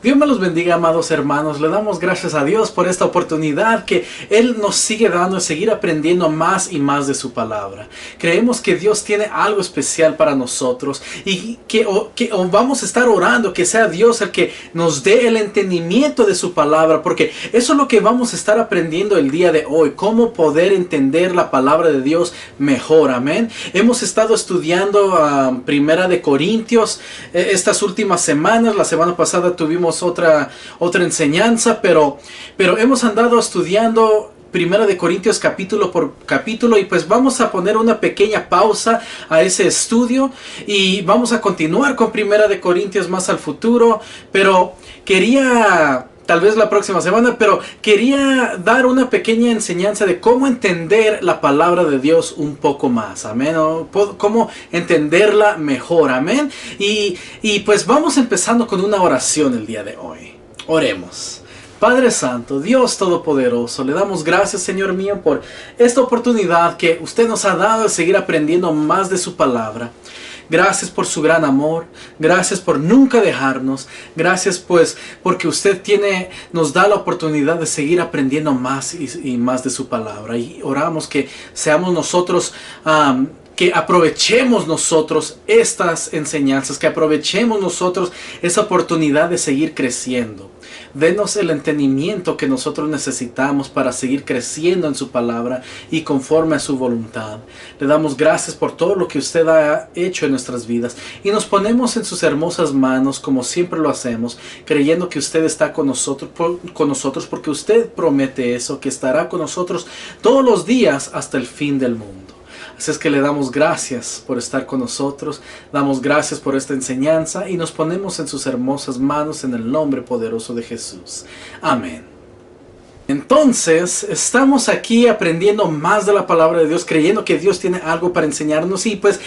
Dios me los bendiga, amados hermanos. Le damos gracias a Dios por esta oportunidad que Él nos sigue dando de seguir aprendiendo más y más de su palabra. Creemos que Dios tiene algo especial para nosotros y que vamos a estar orando que sea Dios el que nos dé el entendimiento de su palabra, porque eso es lo que vamos a estar aprendiendo el día de hoy, cómo poder entender la palabra de Dios mejor. Amén. Hemos estado estudiando Primera de Corintios estas últimas semanas. La semana pasada tuvimos otra enseñanza, pero hemos andado estudiando Primera de Corintios capítulo por capítulo, y pues vamos a poner una pequeña pausa a ese estudio y vamos a continuar con Primera de Corintios más al futuro, pero tal vez la próxima semana, pero quería dar una pequeña enseñanza de cómo entender la palabra de Dios un poco más, amén, o cómo entenderla mejor, amén, y pues vamos empezando con una oración el día de hoy. Oremos. Padre Santo, Dios Todopoderoso, le damos gracias, Señor mío, por esta oportunidad que usted nos ha dado de seguir aprendiendo más de su palabra. Gracias por su gran amor, gracias por nunca dejarnos, gracias pues porque usted nos da la oportunidad de seguir aprendiendo más y más de su palabra. Y oramos que seamos nosotros, que aprovechemos nosotros estas enseñanzas, que aprovechemos nosotros esa oportunidad de seguir creciendo. Denos el entendimiento que nosotros necesitamos para seguir creciendo en su palabra y conforme a su voluntad. Le damos gracias por todo lo que usted ha hecho en nuestras vidas y nos ponemos en sus hermosas manos como siempre lo hacemos, creyendo que usted está con nosotros porque usted promete eso, que estará con nosotros todos los días hasta el fin del mundo. Así es que le damos gracias por estar con nosotros, damos gracias por esta enseñanza y nos ponemos en sus hermosas manos en el nombre poderoso de Jesús. Amén. Entonces, estamos aquí aprendiendo más de la palabra de Dios, creyendo que Dios tiene algo para enseñarnos, y pues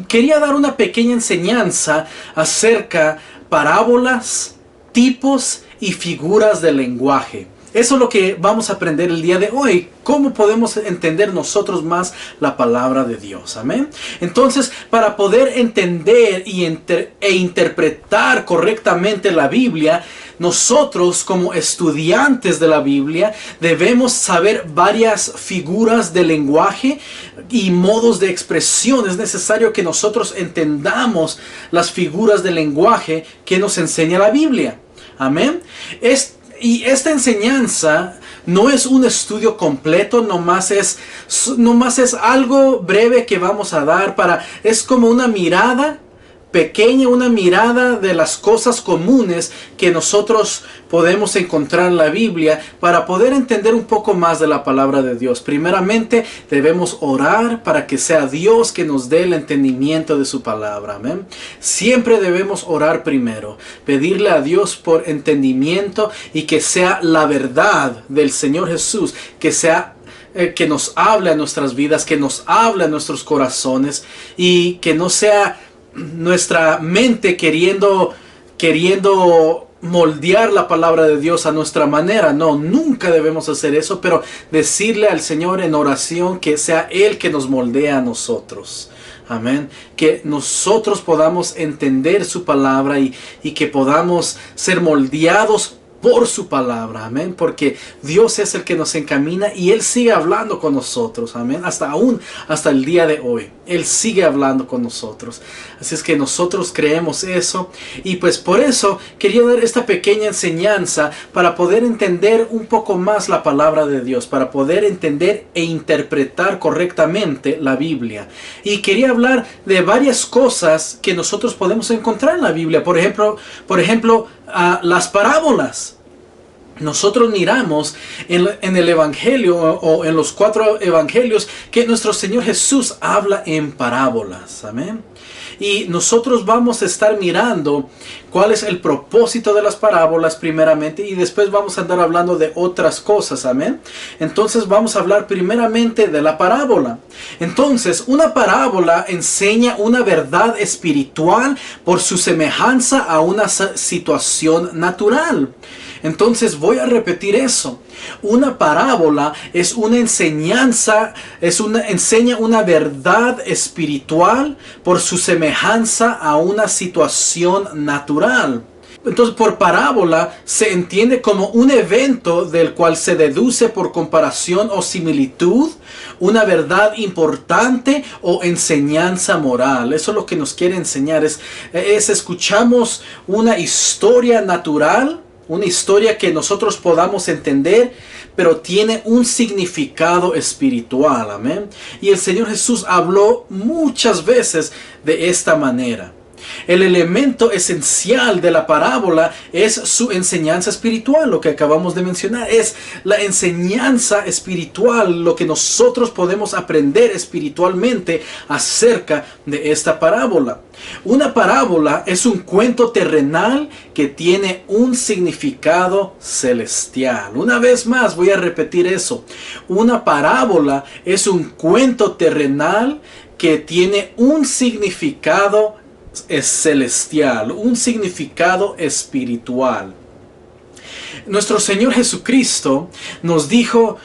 quería dar una pequeña enseñanza acerca de parábolas, tipos y figuras del lenguaje. Eso es lo que vamos a aprender el día de hoy. ¿Cómo podemos entender nosotros más la palabra de Dios? Amén. Entonces, para poder entender e interpretar correctamente la Biblia, nosotros como estudiantes de la Biblia debemos saber varias figuras de lenguaje y modos de expresión. Es necesario que nosotros entendamos las figuras de lenguaje que nos enseña la Biblia. Amén. Y esta enseñanza no es un estudio completo, nomás es algo breve que vamos a dar es como una mirada pequeña, una mirada de las cosas comunes que nosotros podemos encontrar en la Biblia para poder entender un poco más de la palabra de Dios. Primeramente debemos orar para que sea Dios que nos dé el entendimiento de su palabra. Amén. Siempre debemos orar primero, pedirle a Dios por entendimiento y que sea la verdad del Señor Jesús, que nos hable a nuestras vidas, que nos hable a nuestros corazones, y que no sea nuestra mente queriendo moldear la palabra de Dios a nuestra manera. No, nunca debemos hacer eso, pero decirle al Señor en oración que sea Él que nos moldea a nosotros. Amén. Que nosotros podamos entender su palabra y que podamos ser moldeados por su palabra. Amén. Porque Dios es el que nos encamina y Él sigue hablando con nosotros. Amén. Hasta el día de hoy Él sigue hablando con nosotros. Así es que nosotros creemos eso, y pues por eso quería dar esta pequeña enseñanza para poder entender un poco más la palabra de Dios, para poder entender e interpretar correctamente la Biblia. Y quería hablar de varias cosas que nosotros podemos encontrar en la Biblia. Por ejemplo, las parábolas. Nosotros miramos en el Evangelio o en los 4 Evangelios que nuestro Señor Jesús habla en parábolas. Amén. Y nosotros vamos a estar mirando cuál es el propósito de las parábolas primeramente, y después vamos a andar hablando de otras cosas. Amén. Entonces vamos a hablar primeramente de la parábola. Entonces, una parábola enseña una verdad espiritual por su semejanza a una situación natural. Entonces voy a repetir eso. Una parábola es una enseñanza, enseña una verdad espiritual por su semejanza a una situación natural. Entonces, por parábola se entiende como un evento del cual se deduce por comparación o similitud una verdad importante o enseñanza moral. Eso es lo que nos quiere enseñar. Escuchamos una historia natural, una historia que nosotros podamos entender, pero tiene un significado espiritual. Amén. Y el Señor Jesús habló muchas veces de esta manera. El elemento esencial de la parábola es su enseñanza espiritual, lo que acabamos de mencionar. Es la enseñanza espiritual, lo que nosotros podemos aprender espiritualmente acerca de esta parábola. Una parábola es un cuento terrenal que tiene un significado celestial. Una vez más voy a repetir eso. Una parábola es un cuento terrenal que tiene un significado es celestial, un significado espiritual. Nuestro Señor Jesucristo nos dijo,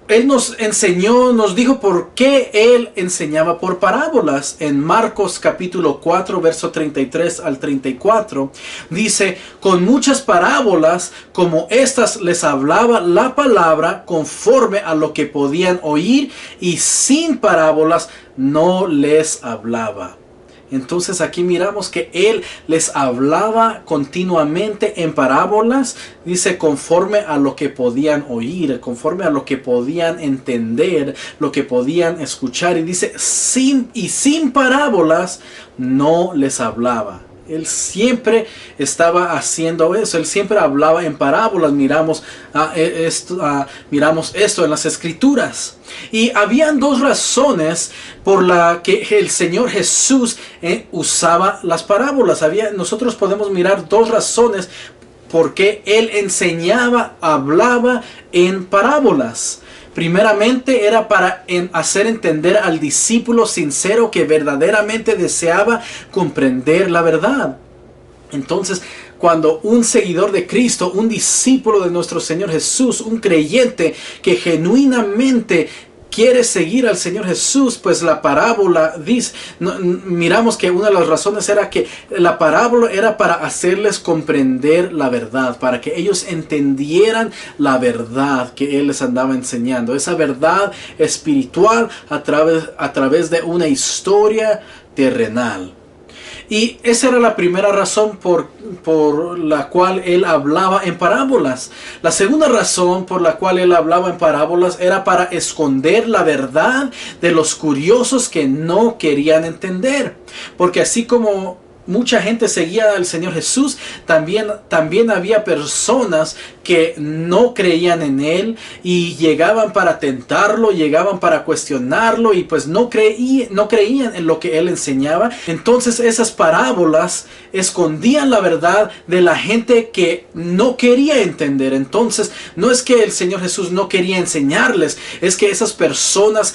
Él nos enseñó, nos dijo por qué Él enseñaba por parábolas. En Marcos capítulo 4, verso 33 al 34, dice: con muchas parábolas como estas les hablaba la palabra conforme a lo que podían oír, y sin parábolas no les hablaba. Entonces aquí miramos que Él les hablaba continuamente en parábolas, dice, conforme a lo que podían oír, conforme a lo que podían entender, lo que podían escuchar. Y dice, sin parábolas no les hablaba. Él siempre estaba haciendo eso. Él siempre hablaba en parábolas. Miramos esto en las Escrituras. Y habían dos razones por la que el Señor Jesús usaba las parábolas. Nosotros podemos mirar dos razones por qué Él hablaba en parábolas. Primeramente era para hacer entender al discípulo sincero que verdaderamente deseaba comprender la verdad. Entonces, cuando un seguidor de Cristo, un discípulo de nuestro Señor Jesús, un creyente que genuinamente quiere seguir al Señor Jesús, pues la parábola dice, miramos que una de las razones era que la parábola era para hacerles comprender la verdad, para que ellos entendieran la verdad que Él les andaba enseñando, esa verdad espiritual a través de una historia terrenal. Y esa era la primera razón por la cual Él hablaba en parábolas. La segunda razón por la cual Él hablaba en parábolas era para esconder la verdad de los curiosos que no querían entender. Porque así como mucha gente seguía al Señor Jesús, también había personas que no creían en Él y llegaban para tentarlo, llegaban para cuestionarlo, y pues no creían en lo que Él enseñaba. Entonces esas parábolas escondían la verdad de la gente que no quería entender. Entonces no es que el Señor Jesús no quería enseñarles, es que esas personas,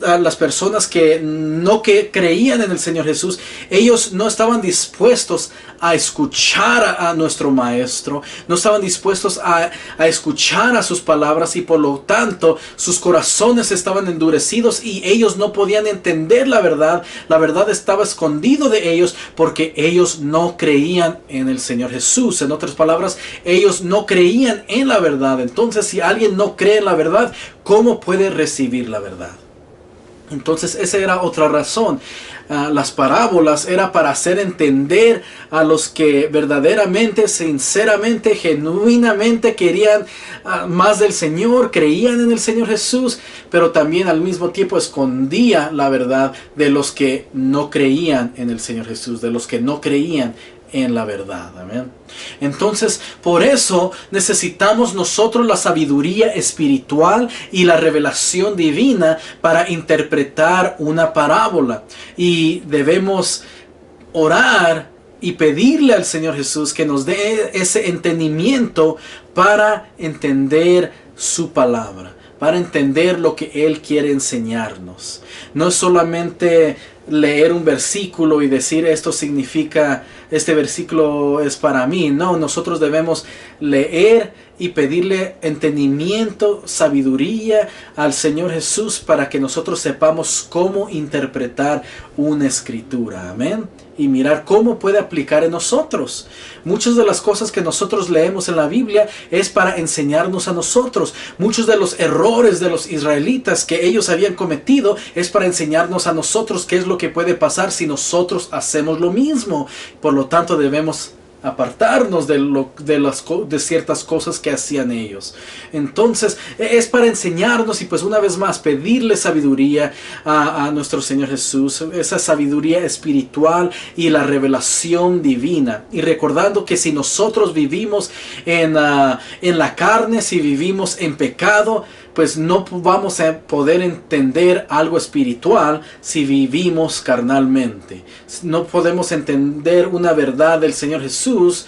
las personas que creían en el Señor Jesús, ellos no estaban dispuestos a escuchar a nuestro Maestro, no estaban dispuestos a escuchar a sus palabras, y por lo tanto sus corazones estaban endurecidos y ellos no podían entender la verdad. La verdad estaba escondido de ellos porque ellos no creían en el Señor Jesús. En otras palabras, ellos no creían en la verdad. Entonces, si alguien no cree en la verdad, ¿cómo puede recibir la verdad? Entonces esa era otra razón. Las parábolas era para hacer entender a los que verdaderamente, sinceramente, genuinamente querían más del Señor, creían en el Señor Jesús, pero también al mismo tiempo escondía la verdad de los que no creían en el Señor Jesús, de los que no creían en la verdad. Amén. Entonces, por eso necesitamos nosotros la sabiduría espiritual y la revelación divina para interpretar una parábola. Y debemos orar y pedirle al Señor Jesús que nos dé ese entendimiento para entender su palabra, para entender lo que Él quiere enseñarnos. No es solamente leer un versículo y decir esto significa, este versículo es para mí. No, nosotros debemos leer y pedirle entendimiento, sabiduría al Señor Jesús para que nosotros sepamos cómo interpretar una escritura. Amén. y mirar cómo puede aplicar en nosotros. Muchas de las cosas que nosotros leemos en la Biblia es para enseñarnos a nosotros. Muchos de los errores de los israelitas que ellos habían cometido es para enseñarnos a nosotros qué es lo que puede pasar si nosotros hacemos lo mismo. Por lo tanto, debemos apartarnos de ciertas cosas que hacían ellos. Entonces es para enseñarnos y pues una vez más pedirle sabiduría a nuestro Señor Jesús, esa sabiduría espiritual y la revelación divina, y recordando que si nosotros vivimos en la carne, si vivimos en pecado, pues no vamos a poder entender algo espiritual si vivimos carnalmente. No podemos entender una verdad del Señor Jesús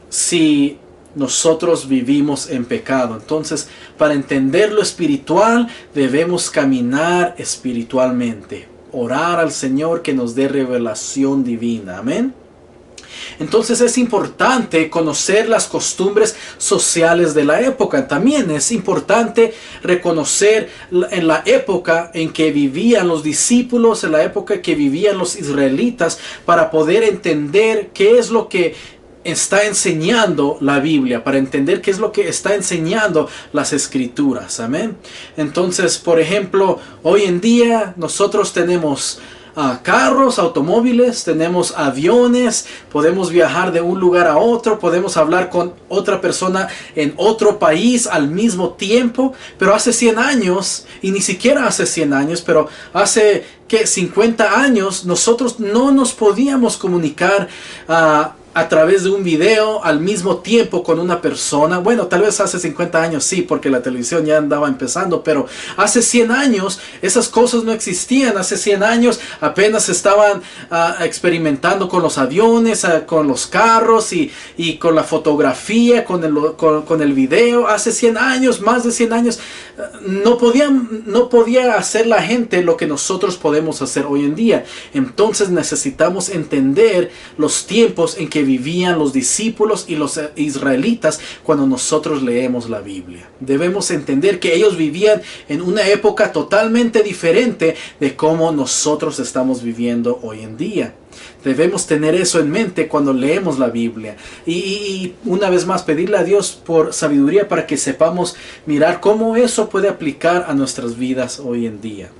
si nosotros vivimos en pecado. Entonces, para entender lo espiritual, debemos caminar espiritualmente. Orar al Señor que nos dé revelación divina. Amén. Entonces es importante conocer las costumbres sociales de la época. También es importante reconocer en la época en que vivían los discípulos, en la época en que vivían los israelitas, para poder entender qué es lo que está enseñando la Biblia, para entender qué es lo que está enseñando las Escrituras. Amén. Entonces, por ejemplo, hoy en día nosotros tenemos carros, automóviles, tenemos aviones, podemos viajar de un lugar a otro, podemos hablar con otra persona en otro país al mismo tiempo. Pero hace 100 años, y ni siquiera hace 100 años, pero hace 50 años, nosotros no nos podíamos comunicar a través de un video al mismo tiempo con una persona. Bueno, tal vez hace 50 años sí, porque la televisión ya andaba empezando, pero hace 100 años esas cosas no existían. Hace 100 años apenas estaban experimentando con los aviones, con los carros y con la fotografía, con el video. Hace 100 años, más de 100 años, no podía hacer la gente lo que nosotros podemos hacer hoy en día. Entonces necesitamos entender los tiempos en que vivían los discípulos y los israelitas cuando nosotros leemos la Biblia. Debemos entender que ellos vivían en una época totalmente diferente de cómo nosotros estamos viviendo hoy en día. Debemos tener eso en mente cuando leemos la Biblia. Y una vez más pedirle a Dios por sabiduría para que sepamos mirar cómo eso puede aplicar a nuestras vidas hoy en día.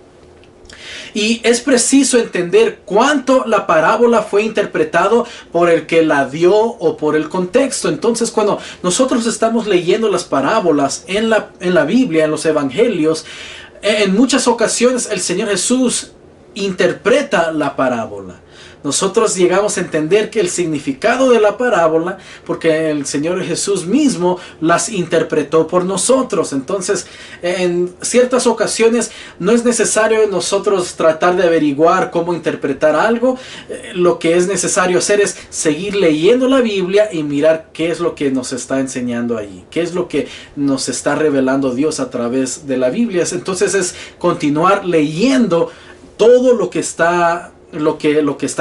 Y es preciso entender cuánto la parábola fue interpretado por el que la dio o por el contexto. Entonces, cuando nosotros estamos leyendo las parábolas en la Biblia, en los evangelios, en muchas ocasiones el Señor Jesús interpreta la parábola. Nosotros llegamos a entender que el significado de la parábola, porque el Señor Jesús mismo las interpretó por nosotros. Entonces, en ciertas ocasiones no es necesario nosotros tratar de averiguar cómo interpretar algo. Lo que es necesario hacer es seguir leyendo la Biblia y mirar qué es lo que nos está enseñando allí, qué es lo que nos está revelando Dios a través de la Biblia. Entonces es continuar leyendo todo lo que está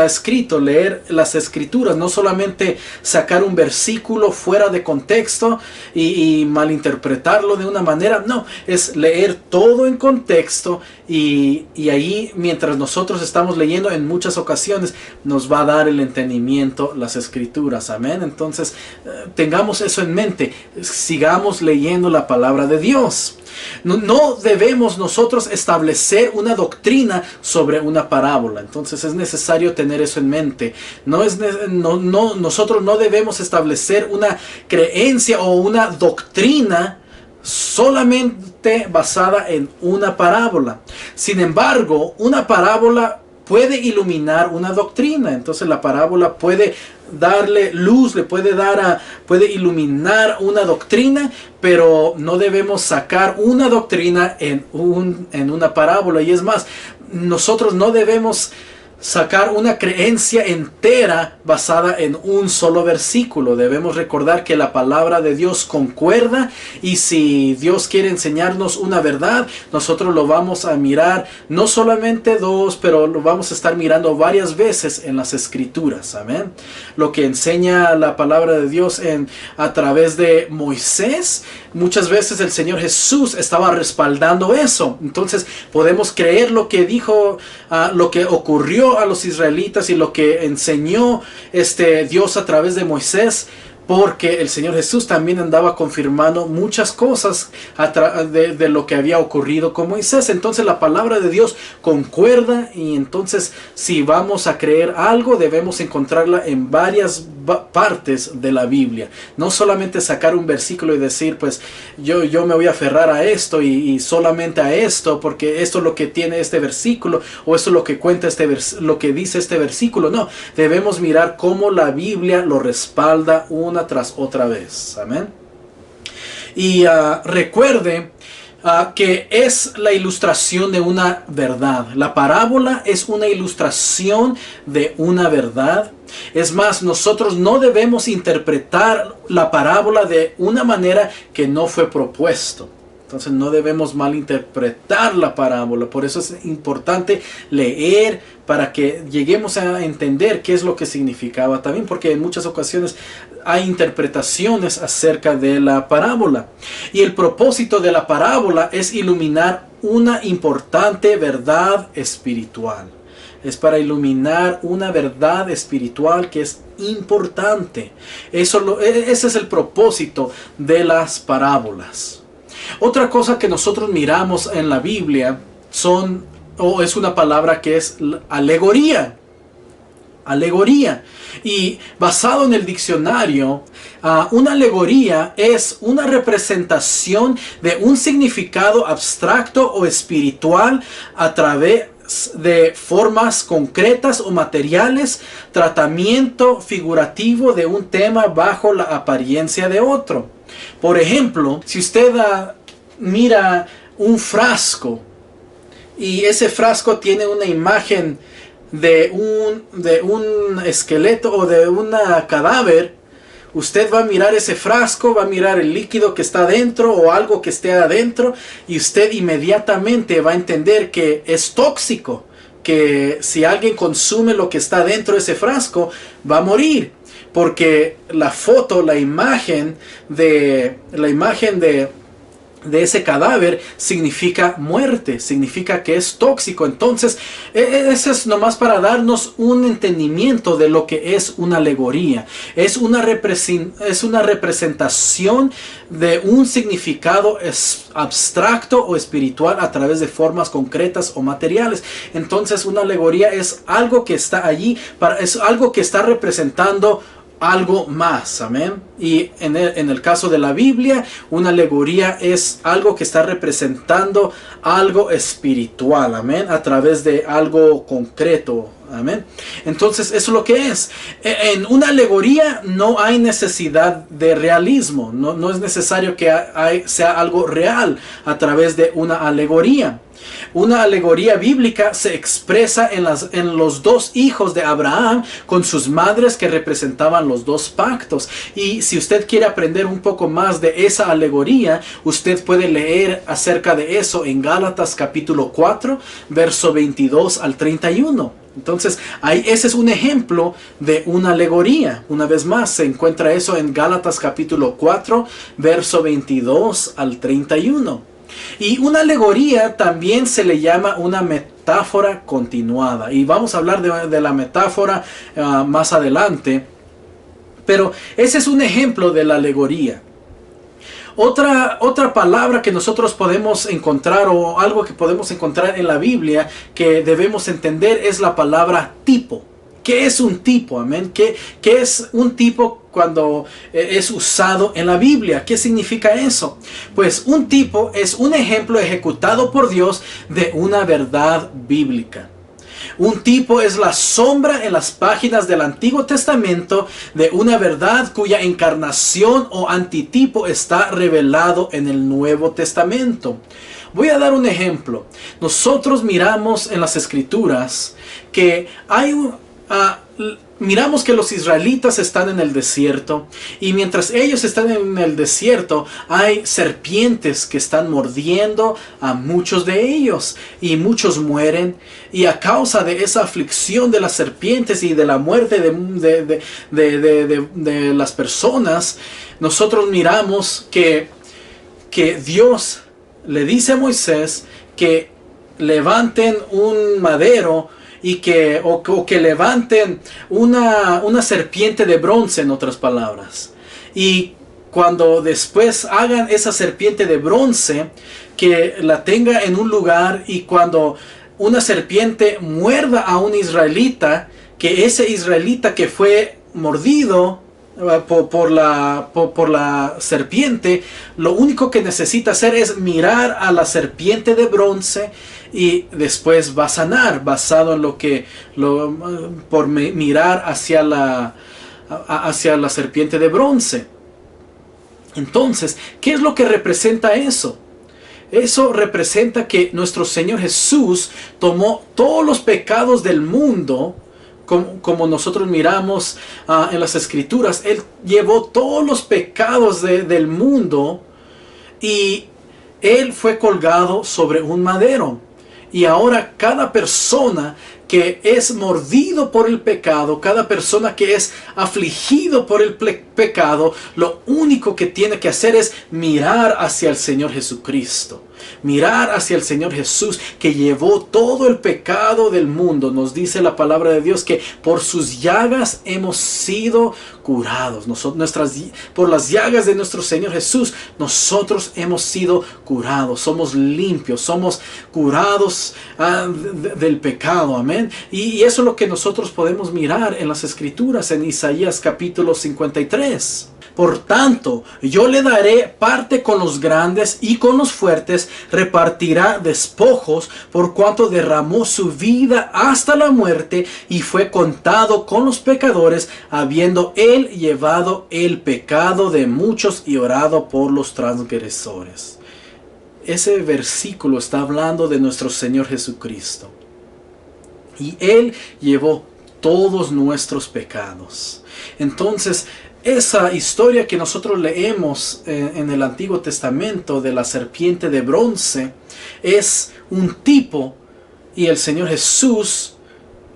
escrito, leer las Escrituras, no solamente sacar un versículo fuera de contexto y malinterpretarlo de una manera. No, es leer todo en contexto y ahí, mientras nosotros estamos leyendo, en muchas ocasiones nos va a dar el entendimiento las Escrituras. Amén. Entonces tengamos eso en mente, sigamos leyendo la palabra de Dios. No debemos nosotros establecer una doctrina sobre una parábola. Entonces es necesario tener eso en mente. Nosotros no debemos establecer una creencia o una doctrina solamente basada en una parábola. Sin embargo, una parábola puede iluminar una doctrina. Entonces la parábola puede darle luz, puede iluminar una doctrina, pero no debemos sacar una doctrina en una parábola. Y es más, nosotros no debemos sacar una creencia entera basada en un solo versículo. Debemos recordar que la palabra de Dios concuerda, y si Dios quiere enseñarnos una verdad, nosotros lo vamos a mirar no solamente dos, pero lo vamos a estar mirando varias veces en las Escrituras. Amén. Lo que enseña la palabra de Dios a través de Moisés, muchas veces el Señor Jesús estaba respaldando eso. Entonces podemos creer lo que dijo, lo que ocurrió hizo a los israelitas y lo que enseñó Dios a través de Moisés, porque el Señor Jesús también andaba confirmando muchas cosas de lo que había ocurrido con Moisés. Entonces la palabra de Dios concuerda, y entonces si vamos a creer algo debemos encontrarla en varias partes de la Biblia. No solamente sacar un versículo y decir, pues yo me voy a aferrar a esto y solamente a esto, porque esto es lo que tiene este versículo, o esto es lo que cuenta lo que dice este versículo. No, debemos mirar cómo la Biblia lo respalda una tras otra vez. Amén. Y recuerde que es la ilustración de una verdad. La parábola es una ilustración de una verdad. Es más, nosotros no debemos interpretar la parábola de una manera que no fue propuesto. Entonces no debemos malinterpretar la parábola. Por eso es importante leer para que lleguemos a entender qué es lo que significaba también, porque en muchas ocasiones hay interpretaciones acerca de la parábola. Y el propósito de la parábola es iluminar una importante verdad espiritual. Es para iluminar una verdad espiritual que es importante. Ese es el propósito de las parábolas. Otra cosa que nosotros miramos en la Biblia es una palabra que es alegoría. Alegoría. Y basado en el diccionario, una alegoría es una representación de un significado abstracto o espiritual a través de formas concretas o materiales, tratamiento figurativo de un tema bajo la apariencia de otro. Por ejemplo, si usted mira un frasco y ese frasco tiene una imagen de un esqueleto o de un cadáver, usted va a mirar ese frasco, va a mirar el líquido que está adentro o algo que esté adentro, y usted inmediatamente va a entender que es tóxico, que si alguien consume lo que está dentro de ese frasco va a morir, porque la foto, la imagen de ese cadáver significa muerte, significa que es tóxico. Entonces, eso es nomás para darnos un entendimiento de lo que es una alegoría. Es una representación de un significado abstracto o espiritual a través de formas concretas o materiales. Entonces, una alegoría es algo que está allí, es algo que está representando algo más. Amén. Y en el caso de la Biblia, una alegoría es algo que está representando algo espiritual. Amén. A través de algo concreto. Amén. Entonces eso es lo que es. En una alegoría no hay necesidad de realismo. No es necesario que sea algo real a través de una alegoría. Una alegoría bíblica se expresa en los dos hijos de Abraham con sus madres que representaban los dos pactos. Y si usted quiere aprender un poco más de esa alegoría, usted puede leer acerca de eso en Gálatas capítulo 4, verso 22 al 31. Entonces, ese es un ejemplo de una alegoría. Una vez más, se encuentra eso en Gálatas capítulo 4, verso 22 al 31. Y una alegoría también se le llama una metáfora continuada. Y vamos a hablar de la metáfora más adelante. Pero ese es un ejemplo de la alegoría. Otra palabra que nosotros podemos encontrar, o algo que podemos encontrar en la Biblia que debemos entender, es la palabra tipo. ¿Qué es un tipo? Amén. ¿Qué es un tipo cuando es usado en la Biblia? ¿Qué significa eso? Pues un tipo es un ejemplo ejecutado por Dios de una verdad bíblica. Un tipo es la sombra en las páginas del Antiguo Testamento de una verdad cuya encarnación o antitipo está revelado en el Nuevo Testamento. Voy a dar un ejemplo. Nosotros miramos en las Escrituras que miramos que los israelitas están en el desierto, y mientras ellos están en el desierto hay serpientes que están mordiendo a muchos de ellos, y muchos mueren. Y a causa de esa aflicción de las serpientes y de la muerte de las personas, nosotros miramos que Dios le dice a Moisés que levanten un madero o que levanten una serpiente de bronce, en otras palabras. Y cuando después hagan esa serpiente de bronce, que la tenga en un lugar, y cuando una serpiente muerda a un israelita, que ese israelita que fue mordido por la serpiente, lo único que necesita hacer es mirar a la serpiente de bronce, y después va a sanar, basado en por mirar hacia la serpiente de bronce. Entonces, ¿qué es lo que representa eso? Eso representa que nuestro Señor Jesús tomó todos los pecados del mundo, como nosotros miramos en las Escrituras. Él llevó todos los pecados del mundo, y Él fue colgado sobre un madero. Y ahora cada persona que es mordido por el pecado, cada persona que es afligido por el pecado, lo único que tiene que hacer es mirar hacia el Señor Jesucristo. Mirar hacia el Señor Jesús, que llevó todo el pecado del mundo. Nos dice la palabra de Dios que por sus llagas hemos sido curados. Por las llagas de nuestro Señor Jesús, nosotros hemos sido curados. Somos limpios, somos curados del pecado. Amén. Y eso es lo que nosotros podemos mirar en las Escrituras, en Isaías capítulo 53. Por tanto, yo le daré parte con los grandes y con los fuertes repartirá despojos, por cuanto derramó su vida hasta la muerte y fue contado con los pecadores, habiendo él llevado el pecado de muchos y orado por los transgresores. Ese versículo está hablando de nuestro Señor Jesucristo. Y Él llevó todos nuestros pecados. Entonces, esa historia que nosotros leemos en el Antiguo Testamento de la serpiente de bronce es un tipo, y el Señor Jesús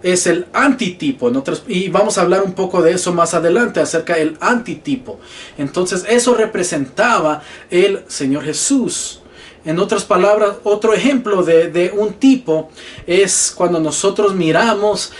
es el antitipo. Y vamos a hablar un poco de eso más adelante, acerca del antitipo. Entonces, eso representaba el Señor Jesús. En otras palabras, otro ejemplo de un tipo es cuando nosotros miramos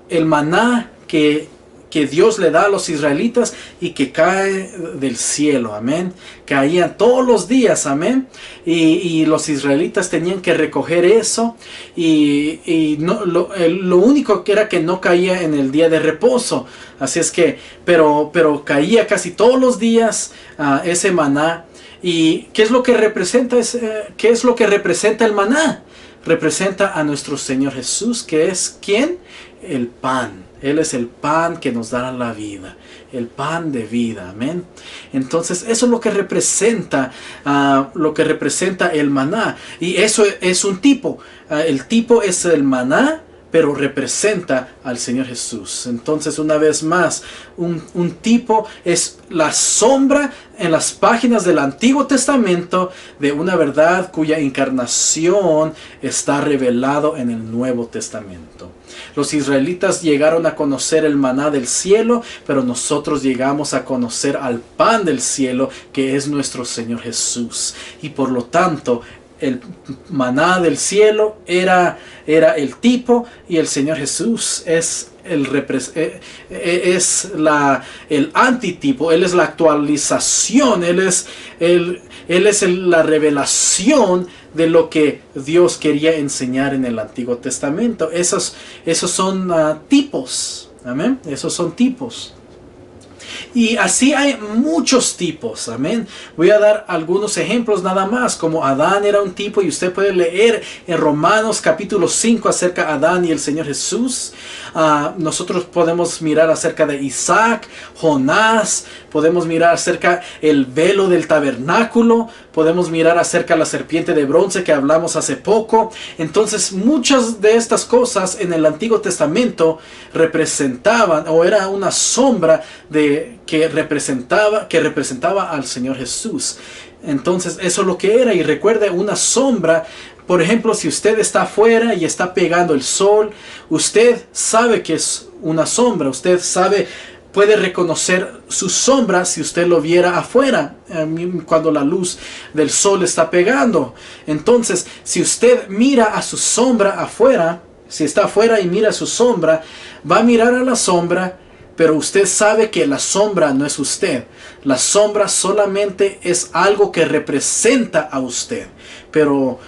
el maná que Dios le da a los israelitas y que cae del cielo, amén. Caían todos los días, amén. Y los israelitas tenían que recoger eso, y lo único que era que no caía en el día de reposo. Así es que, pero caía casi todos los días ese maná. ¿Y qué es lo que representa el maná? Representa a nuestro Señor Jesús, que es ¿quién? El pan. Él es el pan que nos dará la vida, el pan de vida, amén. Entonces eso es lo que representa el maná, y eso es un tipo. El tipo es el maná, pero representa al Señor Jesús. Entonces, una vez más, un tipo es la sombra en las páginas del Antiguo Testamento de una verdad cuya encarnación está revelado en el Nuevo Testamento. Los israelitas llegaron a conocer el maná del cielo, pero nosotros llegamos a conocer al pan del cielo, que es nuestro Señor Jesús. Y por lo tanto, el maná del cielo era el tipo, y el Señor Jesús es el antitipo. Él es la actualización, Él es la revelación de lo que Dios quería enseñar en el Antiguo Testamento. Esos son tipos, amén. Esos son tipos. Y así hay muchos tipos, amén. Voy a dar algunos ejemplos nada más, como Adán era un tipo, y usted puede leer en Romanos capítulo 5 acerca de Adán y el Señor Jesús. Nosotros podemos mirar acerca de Isaac, Jonás, podemos mirar acerca del velo del tabernáculo, podemos mirar acerca de la serpiente de bronce que hablamos hace poco. Entonces, muchas de estas cosas en el Antiguo Testamento representaban, o era una sombra que representaba al Señor Jesús. Entonces, eso es lo que era. Y recuerde, una sombra, por ejemplo, si usted está afuera y está pegando el sol, usted sabe que es una sombra. Usted puede reconocer su sombra si usted lo viera afuera, cuando la luz del sol está pegando. Entonces, si usted mira a su sombra afuera, Si está afuera y mira su sombra, va a mirar a la sombra, pero usted sabe que la sombra no es usted. La sombra solamente es algo que representa a usted. Pero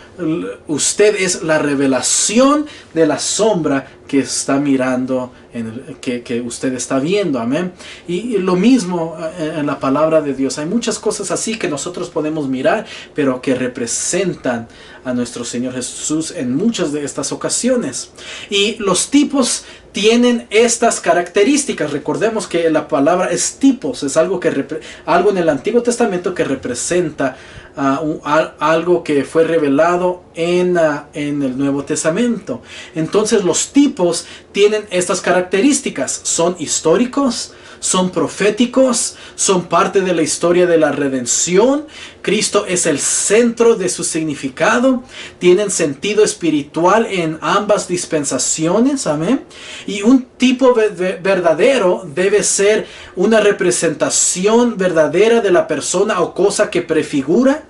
usted es la revelación de la sombra que está mirando, que usted está viendo. Amén. Y lo mismo en la palabra de Dios. Hay muchas cosas así que nosotros podemos mirar, pero que representan a nuestro Señor Jesús en muchas de estas ocasiones. Y los tipos tienen estas características. Recordemos que la palabra es tipos, es algo en el Antiguo Testamento que representa algo que fue revelado en el Nuevo Testamento. Entonces los tipos tienen estas características. Son históricos, son proféticos, son parte de la historia de la redención. Cristo es el centro de su significado. Tienen sentido espiritual en ambas dispensaciones. Amén. Y un tipo verdadero debe ser una representación verdadera de la persona o cosa que prefigura.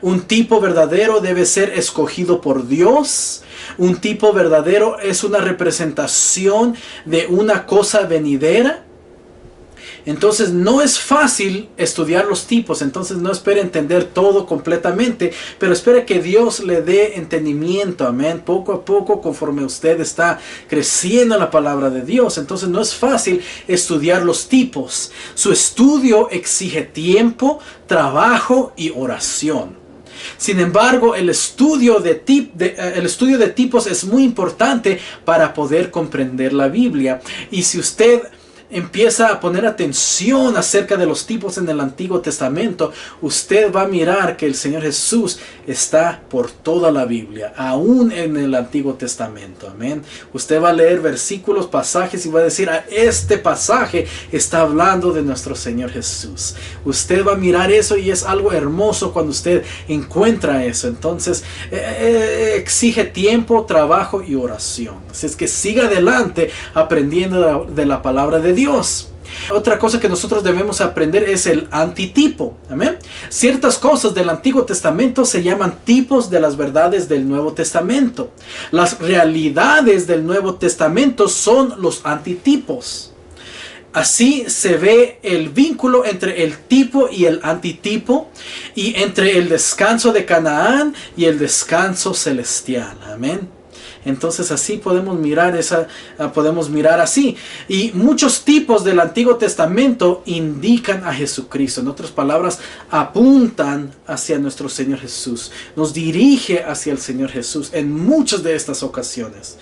Un tipo verdadero debe ser escogido por Dios. Un tipo verdadero es una representación de una cosa venidera. Entonces no es fácil estudiar los tipos. Entonces no espere entender todo completamente, pero espere que Dios le dé entendimiento. Amén. Poco a poco, conforme usted está creciendo en la palabra de Dios. Entonces no es fácil estudiar los tipos. Su estudio exige tiempo, trabajo y oración. Sin embargo, el estudio de tipos es muy importante para poder comprender la Biblia. Y si usted empieza a poner atención acerca de los tipos en el Antiguo Testamento, usted va a mirar que el Señor Jesús está por toda la Biblia, aún en el Antiguo Testamento. Amén. Usted va a leer versículos, pasajes y va a decir, este pasaje está hablando de nuestro Señor Jesús. Usted va a mirar eso y es algo hermoso cuando usted encuentra eso. Entonces exige tiempo, trabajo y oración. Así es que siga adelante aprendiendo de la palabra de Dios. Otra cosa que nosotros debemos aprender es el antitipo. Amén. Ciertas cosas del Antiguo Testamento se llaman tipos de las verdades del Nuevo Testamento. Las realidades del Nuevo Testamento son los antitipos. Así se ve el vínculo entre el tipo y el antitipo, y entre el descanso de Canaán y el descanso celestial. Amén. Entonces así podemos mirar así. Y muchos tipos del Antiguo Testamento indican a Jesucristo. En otras palabras, apuntan hacia nuestro Señor Jesús. Nos dirige hacia el Señor Jesús en muchas de estas ocasiones.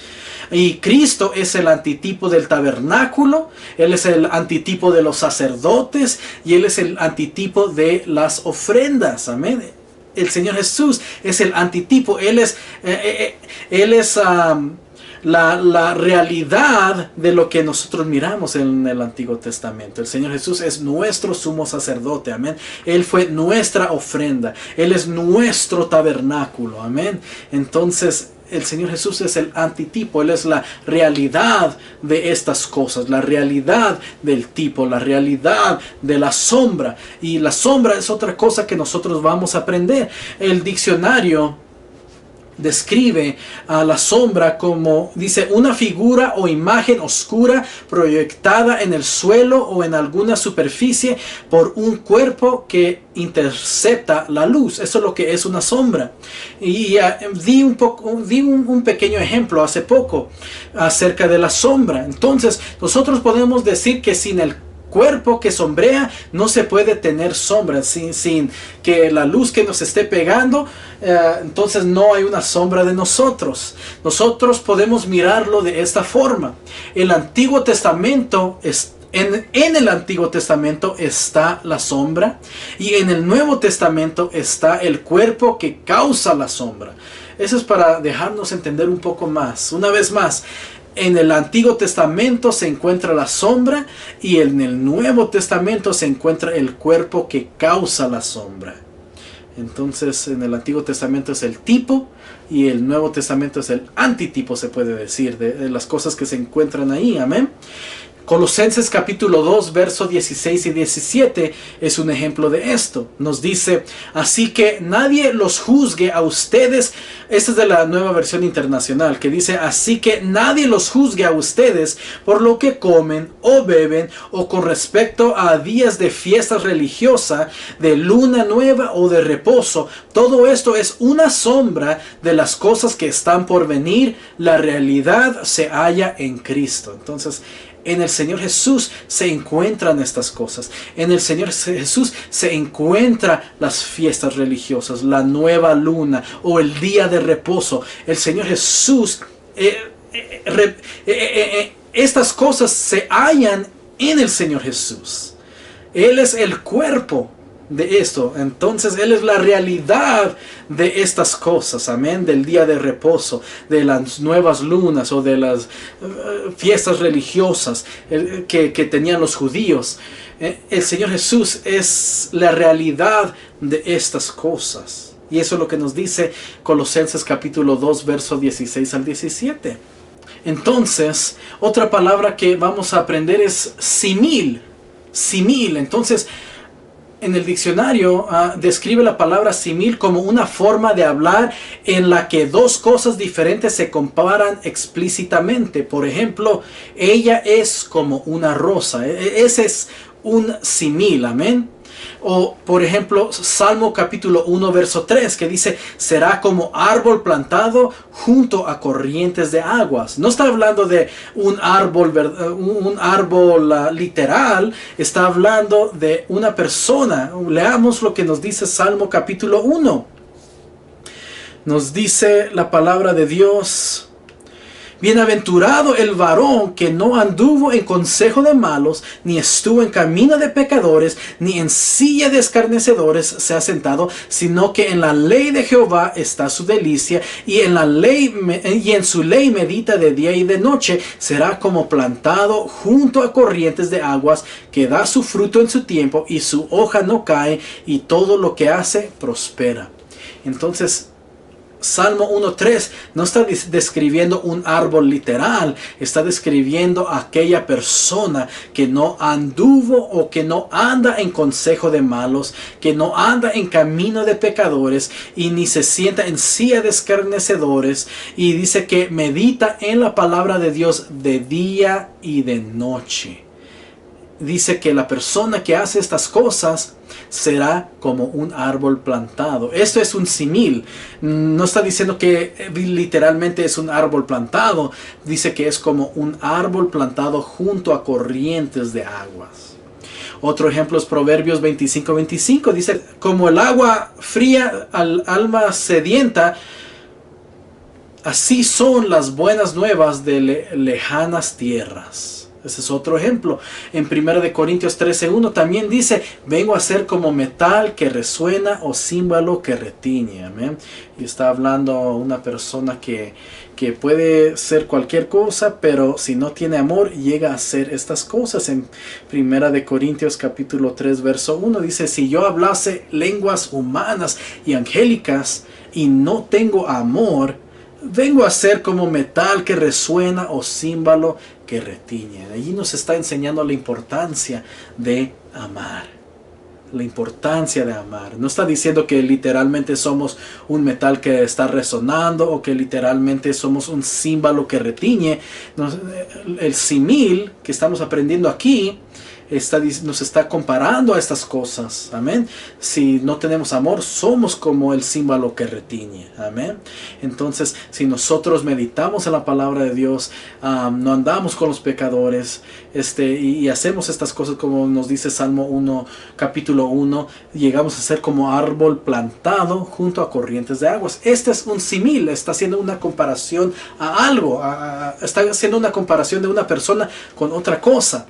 Y Cristo es el antitipo del tabernáculo. Él es el antitipo de los sacerdotes. Y Él es el antitipo de las ofrendas. Amén. El Señor Jesús es el antitipo. Él es la realidad de lo que nosotros miramos en el Antiguo Testamento. El Señor Jesús es nuestro sumo sacerdote. Amén. Él fue nuestra ofrenda. Él es nuestro tabernáculo. Amén. Entonces el Señor Jesús es el antitipo. Él es la realidad de estas cosas, la realidad del tipo, la realidad de la sombra. Y la sombra es otra cosa que nosotros vamos a aprender. El diccionario describe a la sombra como, dice, una figura o imagen oscura proyectada en el suelo o en alguna superficie por un cuerpo que intercepta la luz. Eso es lo que es una sombra. Y di un pequeño ejemplo hace poco acerca de la sombra. Entonces nosotros podemos decir que sin el cuerpo que sombrea no se puede tener sombra. Sin que la luz que nos esté pegando, entonces no hay una sombra de nosotros. Nosotros podemos mirarlo de esta forma. El Antiguo Testamento en el Antiguo Testamento está la sombra, y en el Nuevo Testamento está el cuerpo que causa la sombra. Eso es para dejarnos entender un poco más. Una vez más, en el Antiguo Testamento se encuentra la sombra, y en el Nuevo Testamento se encuentra el cuerpo que causa la sombra. Entonces en el Antiguo Testamento es el tipo, y el Nuevo Testamento es el antitipo, se puede decir, de las cosas que se encuentran ahí. Amén. Colosenses capítulo 2, versos 16 y 17 es un ejemplo de esto. Nos dice, así que nadie los juzgue a ustedes. Esta es de la Nueva Versión Internacional, que dice, así que nadie los juzgue a ustedes por lo que comen o beben o con respecto a días de fiestas religiosas, de luna nueva o de reposo. Todo esto es una sombra de las cosas que están por venir. La realidad se halla en Cristo. Entonces, en el Señor Jesús se encuentran estas cosas. En el Señor Jesús se encuentran las fiestas religiosas, la nueva luna o el día de reposo. El Señor Jesús, estas cosas se hallan en el Señor Jesús. Él es el cuerpo de esto. Entonces Él es la realidad de estas cosas, amén, del día de reposo, de las nuevas lunas o de las fiestas religiosas que tenían los judíos. El Señor Jesús es la realidad de estas cosas, y eso es lo que nos dice Colosenses capítulo 2 versos 16 al 17. Entonces, otra palabra que vamos a aprender es simil. Entonces, en el diccionario describe la palabra simil como una forma de hablar en la que dos cosas diferentes se comparan explícitamente. Por ejemplo, ella es como una rosa. Ese es un simil, amén. O por ejemplo, Salmo capítulo 1 verso 3, que dice, será como árbol plantado junto a corrientes de aguas. No está hablando de un árbol literal, está hablando de una persona. Leamos lo que nos dice Salmo capítulo 1. Nos dice la palabra de Dios: bienaventurado el varón que no anduvo en consejo de malos, ni estuvo en camino de pecadores, ni en silla de escarnecedores se ha sentado, sino que en la ley de Jehová está su delicia, y en su ley medita de día y de noche. Será como plantado junto a corrientes de aguas, que da su fruto en su tiempo, y su hoja no cae, y todo lo que hace prospera. Entonces, Salmo 1.3 no está describiendo un árbol literal, está describiendo a aquella persona que no anduvo o que no anda en consejo de malos, que no anda en camino de pecadores y ni se sienta en silla de escarnecedores, y dice que medita en la palabra de Dios de día y de noche. Dice que la persona que hace estas cosas será como un árbol plantado. Esto es un simil. No está diciendo que literalmente es un árbol plantado. Dice que es como un árbol plantado junto a corrientes de aguas. Otro ejemplo es Proverbios 25:25. Dice, como el agua fría al alma sedienta, así son las buenas nuevas de lejanas tierras. Ese es otro ejemplo. En 1 Corintios 13:1 también dice, vengo a ser como metal que resuena o címbalo que retiñe. Amén. Y está hablando una persona que puede ser cualquier cosa, pero si no tiene amor, llega a hacer estas cosas. En 1 Corintios capítulo 3 verso 1 dice, si yo hablase lenguas humanas y angélicas y no tengo amor, vengo a ser como metal que resuena o címbalo que retiñe. Allí nos está enseñando la importancia de amar. La importancia de amar. No está diciendo que literalmente somos un metal que está resonando o que literalmente somos un címbalo que retiñe. El simil que estamos aprendiendo aquí nos está comparando a estas cosas. Amén. Si no tenemos amor, somos como el címbalo que retiñe. Amén. Entonces, si nosotros meditamos en la palabra de Dios, no andamos con los pecadores, y hacemos estas cosas como nos dice Salmo 1, capítulo 1, llegamos a ser como árbol plantado junto a corrientes de aguas. Este es un simil, está haciendo una comparación a algo, está haciendo una comparación de una persona con otra cosa.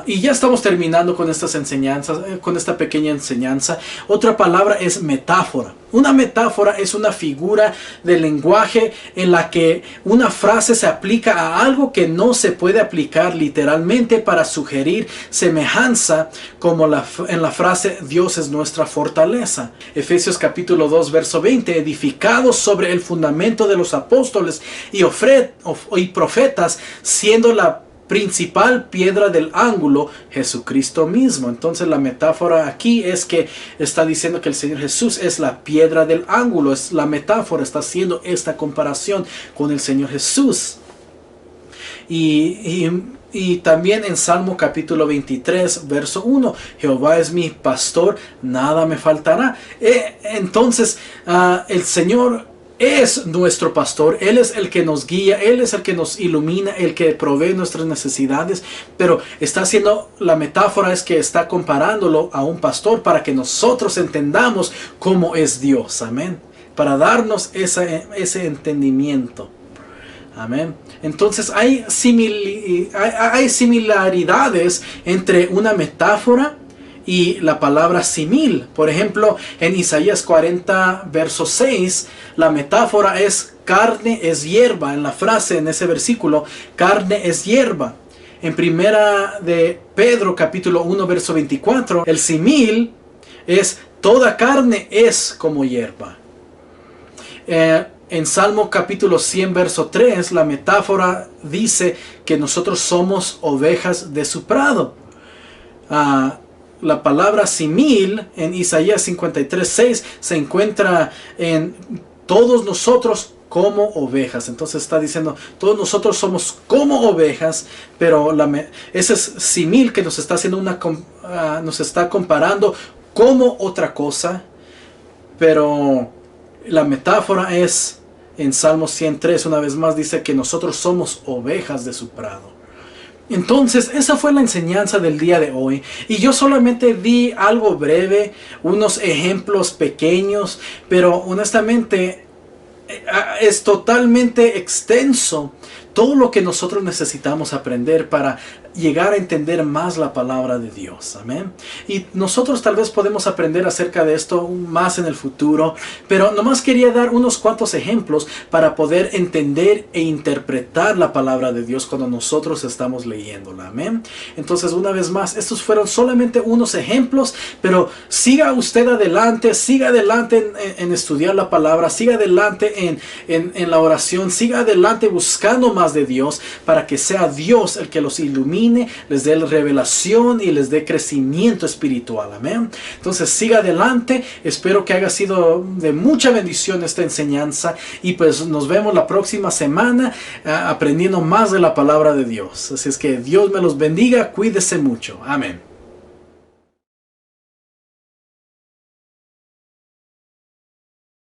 Y ya estamos terminando con estas enseñanzas, con esta pequeña enseñanza. Otra palabra es metáfora. Una metáfora es una figura de lenguaje en la que una frase se aplica a algo que no se puede aplicar literalmente para sugerir semejanza, como en la frase Dios es nuestra fortaleza. Efesios capítulo 2 verso 20, edificados sobre el fundamento de los apóstoles y profetas, siendo la principal piedra del ángulo, Jesucristo mismo. Entonces la metáfora aquí es que está diciendo que el Señor Jesús es la piedra del ángulo. Es la metáfora, está haciendo esta comparación con el Señor Jesús. Y también en Salmo capítulo 23, verso 1, Jehová es mi pastor, nada me faltará. Entonces el Señor es nuestro pastor, Él es el que nos guía, Él es el que nos ilumina, el que provee nuestras necesidades, pero está haciendo, la metáfora es que está comparándolo a un pastor para que nosotros entendamos cómo es Dios, amén, para darnos ese entendimiento, amén. Entonces hay similaridades entre una metáfora y la palabra simil. Por ejemplo, en Isaías 40, verso 6, la metáfora es carne es hierba. En la frase, en ese versículo, carne es hierba. En primera de Pedro, capítulo 1, verso 24, el simil es toda carne es como hierba. En Salmo capítulo 100, verso 3, la metáfora dice que nosotros somos ovejas de su prado. La palabra simil en Isaías 53, 6 se encuentra en todos nosotros como ovejas. Entonces está diciendo, todos nosotros somos como ovejas, pero ese es simil que nos está haciendo nos está comparando como otra cosa, pero la metáfora es en Salmo 103, una vez más dice que nosotros somos ovejas de su prado. Entonces, esa fue la enseñanza del día de hoy. Y yo solamente di algo breve, unos ejemplos pequeños, pero honestamente es totalmente extenso todo lo que nosotros necesitamos aprender para llegar a entender más la palabra de Dios. Amén. Y nosotros tal vez podemos aprender acerca de esto más en el futuro, pero nomás quería dar unos cuantos ejemplos para poder entender e interpretar la palabra de Dios cuando nosotros estamos leyéndola. Amén. Entonces, una vez más, estos fueron solamente unos ejemplos, pero siga usted adelante, siga adelante en estudiar la palabra, siga adelante en la oración, siga adelante buscando más de Dios para que sea Dios el que los ilumine, les dé revelación y les dé crecimiento espiritual. Amén. Entonces siga adelante. Espero que haya sido de mucha bendición esta enseñanza y pues nos vemos la próxima semana aprendiendo más de la palabra de Dios. Así es que Dios me los bendiga. Cuídese mucho. Amén.